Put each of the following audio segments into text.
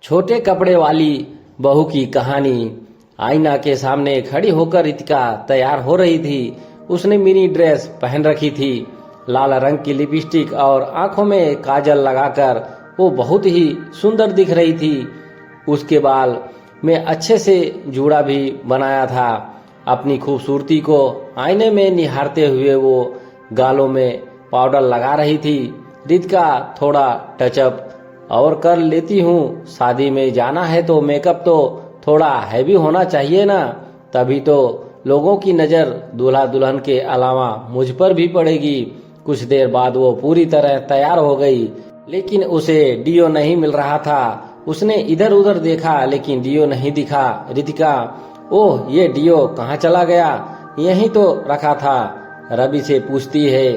छोटे कपड़े वाली बहू की कहानी। आईना के सामने खड़ी होकर रितिका तैयार हो रही थी। उसने मिनी ड्रेस पहन रखी थी, लाल रंग की लिपस्टिक और आंखों में काजल लगाकर वो बहुत ही सुंदर दिख रही थी। उसके बाल में अच्छे से जूड़ा भी बनाया था। अपनी खूबसूरती को आईने में निहारते हुए वो गालों में पाउडर लगा रही थी। रितिका, थोड़ा टचअप और कर लेती हूँ, शादी में जाना है तो मेकअप तो थोड़ा हैवी होना चाहिए ना, तभी तो लोगों की नज़र दूल्हा दुल्हन के अलावा मुझ पर भी पड़ेगी। कुछ देर बाद वो पूरी तरह तैयार हो गई, लेकिन उसे डियो नहीं मिल रहा था। उसने इधर उधर देखा लेकिन डियो नहीं दिखा। रितिका, ओह ये डियो कहाँ चला गया? यहीं तो रखा था, रवि से पूछती है।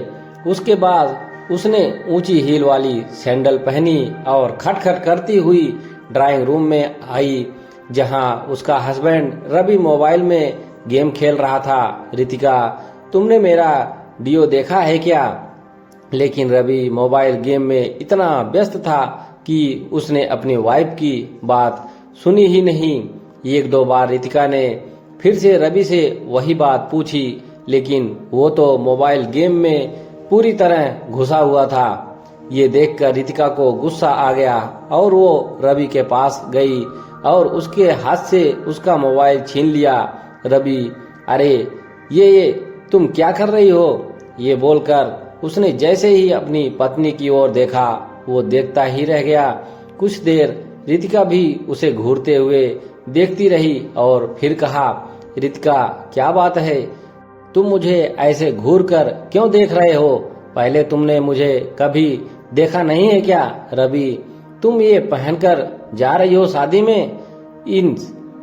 उसके बाद उसने ऊंची हील वाली सैंडल पहनी और खटखट करती हुई ड्राइंग रूम में आई, जहां उसका हस्बैंड रवि मोबाइल में गेम खेल रहा था। रितिका, तुमने मेरा डियो देखा है क्या? लेकिन रवि मोबाइल गेम में इतना व्यस्त था कि उसने अपनी वाइफ की बात सुनी ही नहीं। एक दो बार रितिका ने फिर से रवि से वही बात पूछी, लेकिन वो तो मोबाइल गेम में पूरी तरह घुसा हुआ था। ये देखकर रितिका को गुस्सा आ गया और वो रवि के पास गई और उसके हाथ से उसका मोबाइल छीन लिया। रवि, अरे ये तुम क्या कर रही हो? ये बोलकर उसने जैसे ही अपनी पत्नी की ओर देखा, वो देखता ही रह गया। कुछ देर रितिका भी उसे घूरते हुए देखती रही और फिर कहा, रितिका क्या बात है? तुम मुझे ऐसे घूर कर क्यों देख रहे हो? पहले तुमने मुझे कभी देखा नहीं है क्या? रवि, तुम ये पहनकर जा रही हो शादी में, इन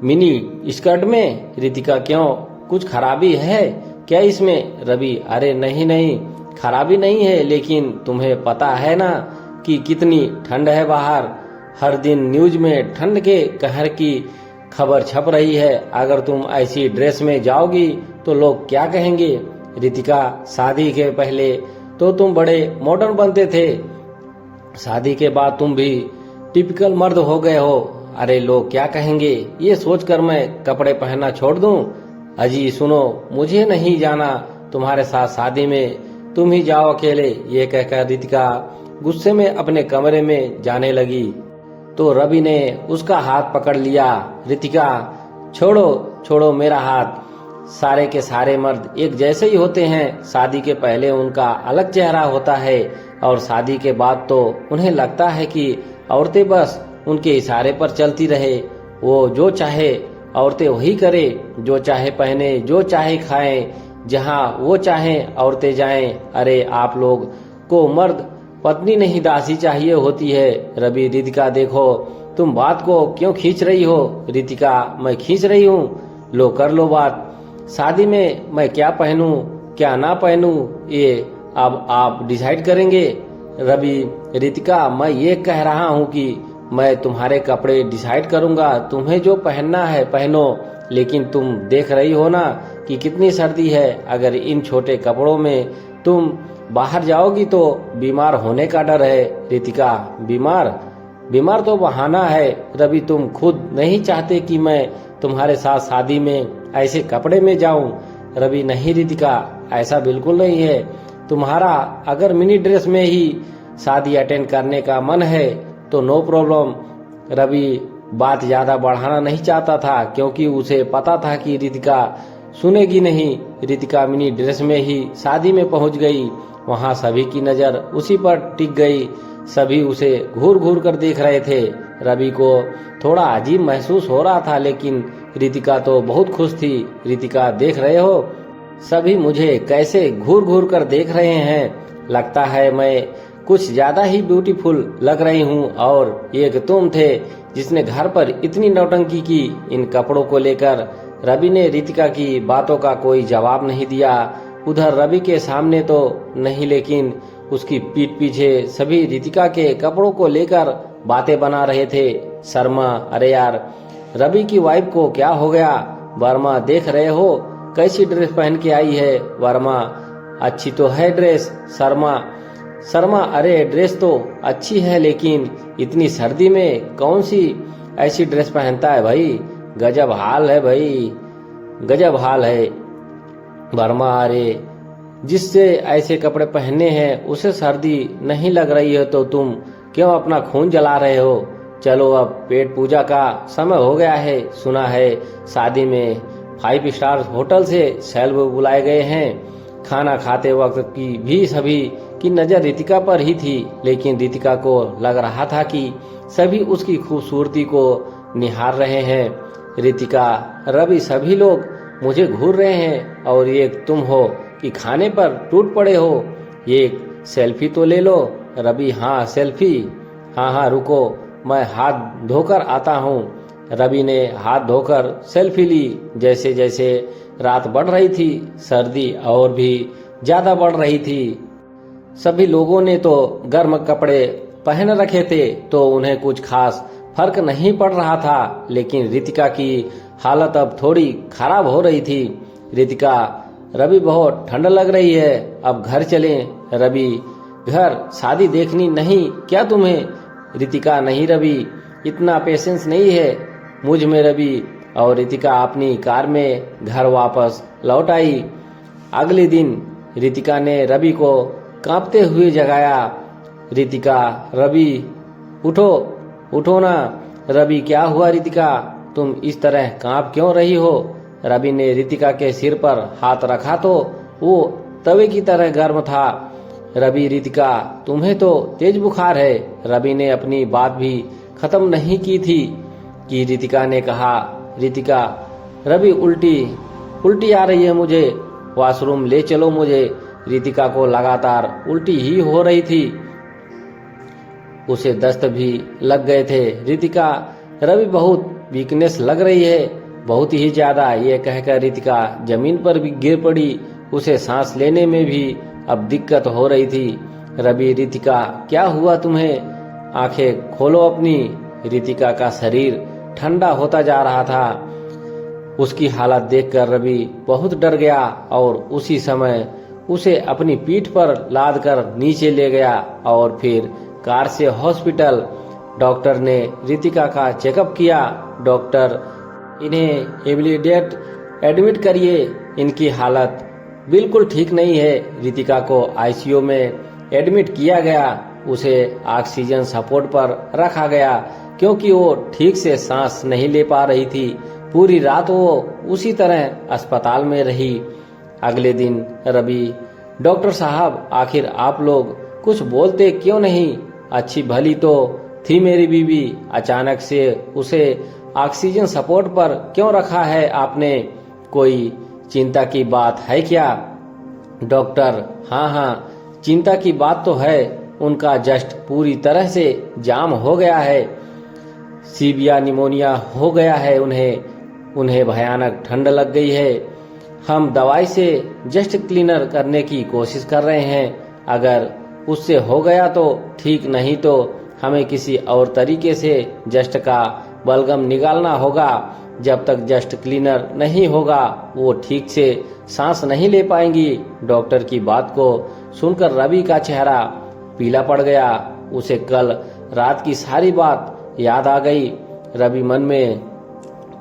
मिनी स्कर्ट में? रितिका, क्यों, कुछ खराबी है क्या इसमें? रवि, अरे नहीं नहीं, खराबी नहीं है, लेकिन तुम्हें पता है ना कि कितनी ठंड है बाहर। हर दिन न्यूज में ठंड के कहर की खबर छप रही है। अगर तुम ऐसी ड्रेस में जाओगी तो लोग क्या कहेंगे? रितिका, शादी के पहले तो तुम बड़े मॉडर्न बनते थे, शादी के बाद तुम भी टिपिकल मर्द हो गए हो। अरे लोग क्या कहेंगे, ये सोचकर मैं कपड़े पहनना छोड़ दूं? अजी सुनो, मुझे नहीं जाना तुम्हारे साथ शादी में, तुम ही जाओ अकेले। ये कहकर रितिका गुस्से में अपने कमरे में जाने लगी तो रवि ने उसका हाथ पकड़ लिया। रितिका, छोड़ो छोड़ो मेरा हाथ। सारे के सारे मर्द एक जैसे ही होते हैं। शादी के पहले उनका अलग चेहरा होता है और शादी के बाद तो उन्हें लगता है कि औरतें बस उनके इशारे पर चलती रहे। वो जो चाहे औरतें वही करे, जो चाहे पहने, जो चाहे खाएं, जहां वो चाहें औरतें जाएं। अरे आप लोग को मर्द पत्नी नहीं दासी चाहिए होती है। रवि, रितिका देखो, तुम बात को क्यों खींच रही हो? रितिका, मैं खींच रही हूँ? लो कर लो बात। शादी में मैं क्या पहनूं क्या ना पहनूं ये अब आप डिसाइड करेंगे। रवि, रितिका, मैं ये कह रहा हूँ कि मैं तुम्हारे कपड़े डिसाइड करूंगा, तुम्हें जो पहनना है पहनो, लेकिन तुम देख रही हो ना कि कितनी सर्दी है। अगर इन छोटे कपड़ों में तुम बाहर जाओगी तो बीमार होने का डर है। रितिका, बीमार तो बहाना है। रवि, तुम खुद नहीं चाहते कि मैं तुम्हारे साथ शादी में ऐसे कपड़े में जाऊं? रवि, नहीं रितिका, ऐसा बिल्कुल नहीं है। तुम्हारा अगर मिनी ड्रेस में ही शादी अटेंड करने का मन है तो नो प्रॉब्लम। रवि बात ज्यादा बढ़ाना नहीं चाहता था, क्योंकि उसे पता था कि रितिका सुनेगी नहीं। रितिका मिनी ड्रेस में ही शादी में पहुंच गई। वहां सभी की नजर उसी पर टिक गई। सभी उसे घूर घूर कर देख रहे थे। रवि को थोड़ा अजीब महसूस हो रहा था, लेकिन रितिका तो बहुत खुश थी। रितिका, देख रहे हो, सभी मुझे कैसे घूर घूर कर देख रहे हैं। लगता है मैं कुछ ज्यादा ही ब्यूटीफुल लग रही हूँ। और एक तुम थे जिसने घर पर इतनी नौटंकी की इन कपड़ों को लेकर। रवि ने रितिका की बातों का कोई जवाब नहीं दिया। उधर रवि के सामने तो नहीं, लेकिन उसकी पीठ पीछे सभी रितिका के कपड़ों को लेकर बातें बना रहे थे। शर्मा, अरे यार रवि की वाइफ को क्या हो गया? वर्मा, देख रहे हो कैसी ड्रेस पहन के आई है? वर्मा, अच्छी तो है ड्रेस। शर्मा, शर्मा, अरे ड्रेस तो अच्छी है लेकिन इतनी सर्दी में कौन सी ऐसी ड्रेस पहनता है भाई, गजब हाल है भाई, गजब हाल है। वर्मा, अरे जिससे ऐसे कपड़े पहने हैं उसे सर्दी नहीं लग रही है तो तुम क्यों अपना खून जला रहे हो। चलो अब पेट पूजा का समय हो गया है। सुना है शादी में 5 स्टार होटल से सेल्फ बुलाए गए हैं। खाना खाते वक्त की भी सभी की नजर रितिका पर ही थी, लेकिन रितिका को लग रहा था कि सभी उसकी खूबसूरती को निहार रहे हैं। रितिका, रवि, सभी लोग मुझे घूर रहे हैं और एक तुम हो कि खाने पर टूट पड़े हो। एक सेल्फी तो ले लो। रवि, हाँ सेल्फी, हाँ रुको, मैं हाथ धोकर आता हूँ। रवि ने हाथ धोकर सेल्फी ली। जैसे जैसे रात बढ़ रही थी सर्दी और भी ज्यादा बढ़ रही थी। सभी लोगों ने तो गर्म कपड़े पहन रखे थे तो उन्हें कुछ खास फर्क नहीं पड़ रहा था, लेकिन रितिका की हालत अब थोड़ी खराब हो रही थी। रितिका, रवि बहुत ठंड लग रही है, अब घर चलें। रवि, घर, शादी देखनी नहीं क्या तुम्हें। रितिका, नहीं रवि, इतना पेशेंस नहीं है मुझ में। रवि और रितिका अपनी कार में घर वापस लौट आई। अगले दिन रितिका ने रवि को कांपते हुए जगाया। रितिका, रवि उठो, उठो ना। रवि, क्या हुआ रितिका, तुम इस तरह कांप क्यों रही हो। रवि ने रितिका के सिर पर हाथ रखा तो वो तवे की तरह गर्म था। रवि, रितिका, तुम्हें तो तेज बुखार है। रवि ने अपनी बात भी खत्म नहीं की थी कि रितिका ने कहा, रितिका, रवि उल्टी आ रही है मुझे, वॉशरूम ले चलो मुझे। रितिका को लगातार उल्टी ही हो रही थी, उसे दस्त भी लग गए थे। रितिका, रवि बहुत वीकनेस लग रही है, बहुत ही ज्यादा। ये कहकर रितिका जमीन पर भी गिर पड़ी। उसे सांस लेने में भी अब दिक्कत हो रही थी। रवि, रितिका, क्या हुआ तुम्हें, आंखें खोलो अपनी। रितिका का शरीर ठंडा होता जा रहा था। उसकी हालत देखकर रवि बहुत डर गया और उसी समय उसे अपनी पीठ पर लाद कर नीचे ले गया और फिर कार से हॉस्पिटल। डॉक्टर ने रितिका का चेकअप किया। डॉक्टर, इन्हें इमीडिएट एडमिट करिए, इनकी हालत बिल्कुल ठीक नहीं है। रितिका को आईसीयू में एडमिट किया गया। उसे ऑक्सीजन सपोर्ट पर रखा गया क्योंकि वो ठीक से सांस नहीं ले पा रही थी। पूरी रात वो उसी तरह अस्पताल में रही। अगले दिन रवि, डॉक्टर साहब, आखिर आप लोग कुछ बोलते क्यों नहीं, अच्छी भली तो थी मेरी बीवी, अचानक से उसे ऑक्सीजन सपोर्ट पर क्यों रखा है आपने, कोई चिंता की बात है क्या। डॉक्टर, हाँ चिंता की बात तो है, उनका जस्ट पूरी तरह से जाम हो गया है, सीविया निमोनिया हो गया है उन्हें भयानक ठंड लग गई है। हम दवाई से जस्ट क्लीनर करने की कोशिश कर रहे हैं, अगर उससे हो गया तो ठीक, नहीं तो हमें किसी और तरीके से जस्ट का बलगम निकालना होगा। जब तक जस्ट क्लीनर नहीं होगा वो ठीक से सांस नहीं ले पाएंगी। डॉक्टर की बात को सुनकर रवि का चेहरा पीला पड़ गया। उसे कल रात की सारी बात याद आ गई। रवि मन में,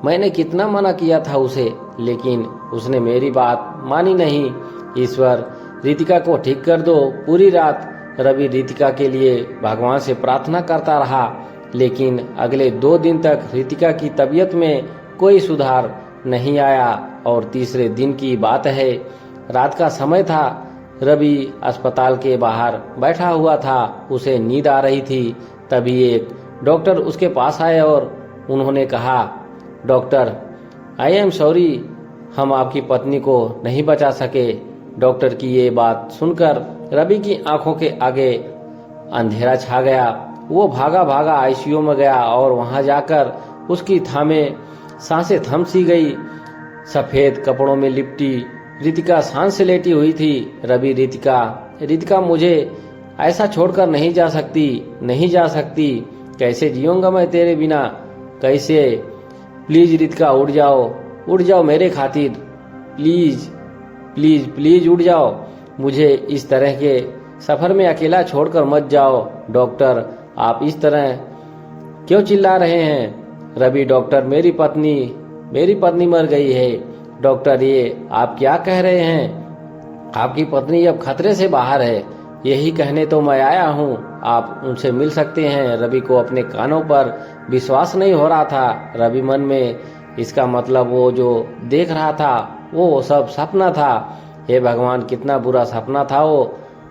मैंने कितना मना किया था उसे, लेकिन उसने मेरी बात मानी नहीं। ईश्वर, रितिका को ठीक कर दो। पूरी रात रवि रितिका के लिए भगवान से प्रार्थना करता रहा, लेकिन अगले 2 दिन तक रितिका की तबीयत में कोई सुधार नहीं आया। और तीसरे दिन की बात है, रात का समय था। रवि अस्पताल के बाहर बैठा हुआ था, उसे नींद आ रही थी। तभी एक डॉक्टर उसके पास आए और उन्होंने कहा, डॉक्टर, आई एम सॉरी, हम आपकी पत्नी को नहीं बचा सके। डॉक्टर की ये बात सुनकर रवि की आंखों के आगे अंधेरा छा गया। वो भागा भागा आईसीयू में गया और वहां जाकर उसकी सांसें थम सी गई। सफेद कपड़ों में लिपटी रितिका सांस से लेटी हुई थी। रवि, रितिका, मुझे ऐसा छोड़कर नहीं जा सकती, कैसे जीऊंगा मैं तेरे बिना, कैसे। प्लीज रितिका, उठ जाओ मेरे खातिर, प्लीज उठ जाओ। मुझे इस तरह के सफर में अकेला छोड़कर मत जाओ। डॉक्टर, आप इस तरह क्यों चिल्ला रहे हैं? रवि, डॉक्टर, मेरी पत्नी मर गई है। डॉक्टर, ये आप क्या कह रहे हैं? आपकी पत्नी अब खतरे से बाहर है। यही कहने तो मैं आया हूँ। आप उनसे मिल सकते हैं। रवि को अपने कानों पर विश्वास नहीं हो रहा था। रवि मन में, इसका मतलब वो जो देख रहा था वो सब सपना था। हे भगवान, कितना बुरा सपना था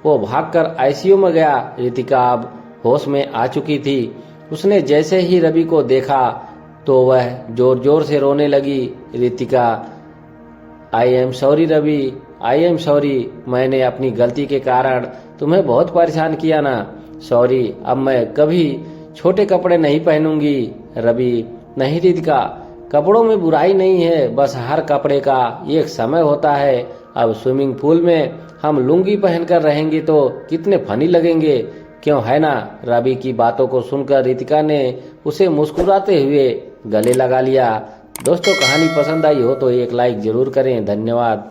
वो भागकर आईसीयू में गया। रितिका अब होश में आ चुकी थी। उसने जैसे ही रवि को देखा तो वह जोर जोर से रोने लगी। Ritika, I am sorry Ravi, I am sorry. मैंने अपनी गलती के कारण तुम्हें बहुत परेशान किया ना। सॉरी, अब मैं कभी छोटे कपड़े नहीं पहनूंगी। रवि, नहीं रितिका, कपड़ों में बुराई नहीं है, बस हर कपड़े का एक समय होता है। अब स्विमिंग पूल में हम लुंगी पहनकर रहेंगे तो कितने फनी लगेंगे, क्यों है ना? रवि की बातों को सुनकर रितिका ने उसे मुस्कुराते हुए गले लगा लिया। दोस्तों, कहानी पसंद आई हो तो एक लाइक जरूर करें। धन्यवाद।